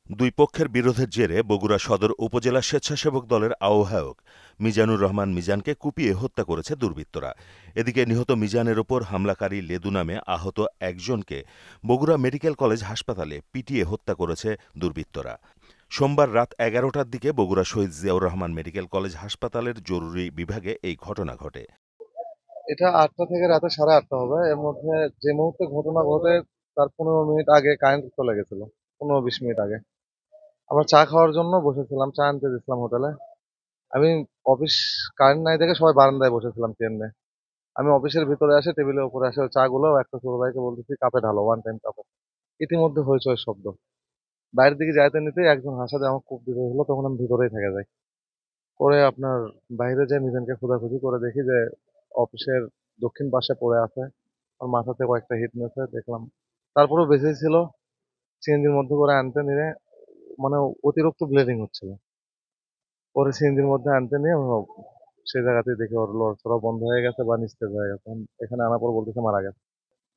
দুই পক্ষের বিরোধের জেরে বগুড়া সদর উপজেলা স্বেচ্ছাসেবক দলের আহ্বায়ক মিজানুর রহমান মিজানকে কুপিয়ে হত্যা করেছে দুর্বৃত্তরা। এদিকে নিহত মিজানের ওপর হামলাকারী লেদু নামে আহত একজনকে বগুড়া মেডিকেল কলেজ হাসপাতালে পিটিয়ে হত্যা করেছে দুর্বৃত্তরা। সোমবার রাত ১১টার দিকে বগুড়া শহীদ জিয়াউর রহমান মেডিকেল কলেজ হাসপাতালের জরুরি বিভাগে এই ঘটনা ঘটে। এটা ৮টা থেকে রাতে ৮:৩০ হবে। এর মধ্যে যে মুহূর্তে ঘটনা ঘটে তার ১৫ মিনিট আগে কারেন্ট চলে গেছিল। ১৫-২০ মিনিট আগে আমরা চা খাওয়ার জন্য বসেছিলাম, চা আনতে গেছিলাম হোটেলে। আমি অফিস কারেন্ট নাই দেখে সবাই বারান্দায় বসেছিলাম চেয়ার নিয়ে। আমি অফিসের ভিতরে আসে টেবিলের উপরে আসে চা গুলো একটা ছোট ভাইকে বলতেছি কাপে ঢালো, ওয়ান টাইম কাপে। ইতিমধ্যে হইচই শব্দ। বাইরের দিকে যাইতে নিতে একজন হাসাতে আমার খুব বিরক্ত হলো, তখন আমি ভিতরেই থেকে যাই। পরে আপনার বাইরে যাই মিজানকে খোঁজাখুঁজি করে দেখি যে অফিসের দক্ষিণ পাশে পড়ে আছে। ওর মাথাতে কয়েকটা হিট মেরেছে দেখলাম। তারপরেও বেঁচেই ছিল। সিএনজির মধ্যে করে আনতে নিয়ে মানে অতিরিক্ত ব্লিডিং হচ্ছিল। পরে সিএনজির মধ্যে আনতে নিয়ে সেই জায়গাতেই দেখি ওর লড়াচড়া বন্ধ হয়ে গেছে বা নিস্তেজ হয়ে গেছে। এখানে আনার পর বলতেছে মারা গেছে।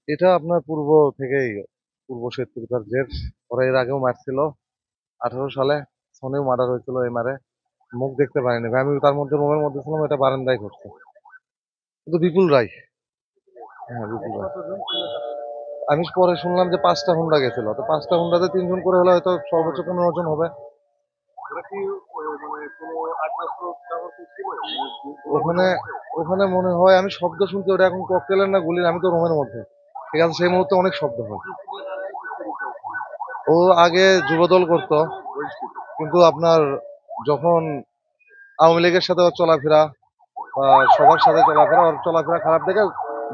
এটা আপনার পূর্ব থেকেই পূর্ব শত্রুতার জের। ওরা এর আগেও মারছিল 18 সালে। সনেও মার্ডার হয়েছিল এমআরে। মুখ দেখতে পারিনি ভাই, আমি তার মধ্যে রুমের মধ্যে ছিলাম, এটা বারান্দায় ঘটছে। কিন্তু বিপুল রায়। হ্যাঁ, বিপুল রায়। আমি পরে শুনলাম যে 5টা হুন্ডা গেছিল, তো 5টা হুন্ডাতে 3 জন করে হলে হয়তো সর্বোচ্চ 15 জন হবে। ওখানে ওখানে মনে হয় আমি শব্দ শুনতে, ওটা এখন ককটেলের না গুলির, আমি তো রুমের মধ্যে। ঠিক আছে, সেই মুহূর্তে অনেক শব্দ হয়। ও আগে যুবদল করতো, কিন্তু আপনার যখন আওয়ামী লীগের সাথে ওর চলাফেরা বা সবার সাথে চলাফেরা, ওর চলাফেরা খারাপ দেখে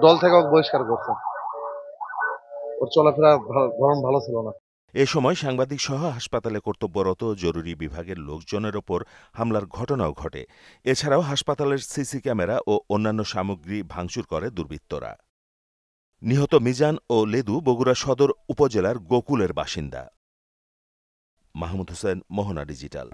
দল থেকে ওকে বহিষ্কার করছে। ওর চলাফেরা ধরন ভালো ছিল না। এ সময় সাংবাদিকসহ হাসপাতালে কর্তব্যরত জরুরি বিভাগের লোকজনের ওপর হামলার ঘটনাও ঘটে। এছাড়াও হাসপাতালের সিসি ক্যামেরা ও অন্যান্য সামগ্রী ভাঙচুর করে দুর্বৃত্তরা। নিহত মিজান ও লেদু বগুড়া সদর উপজেলার গোকুলের বাসিন্দা। মাহমুদ হোসেন, মোহনা ডিজিটাল।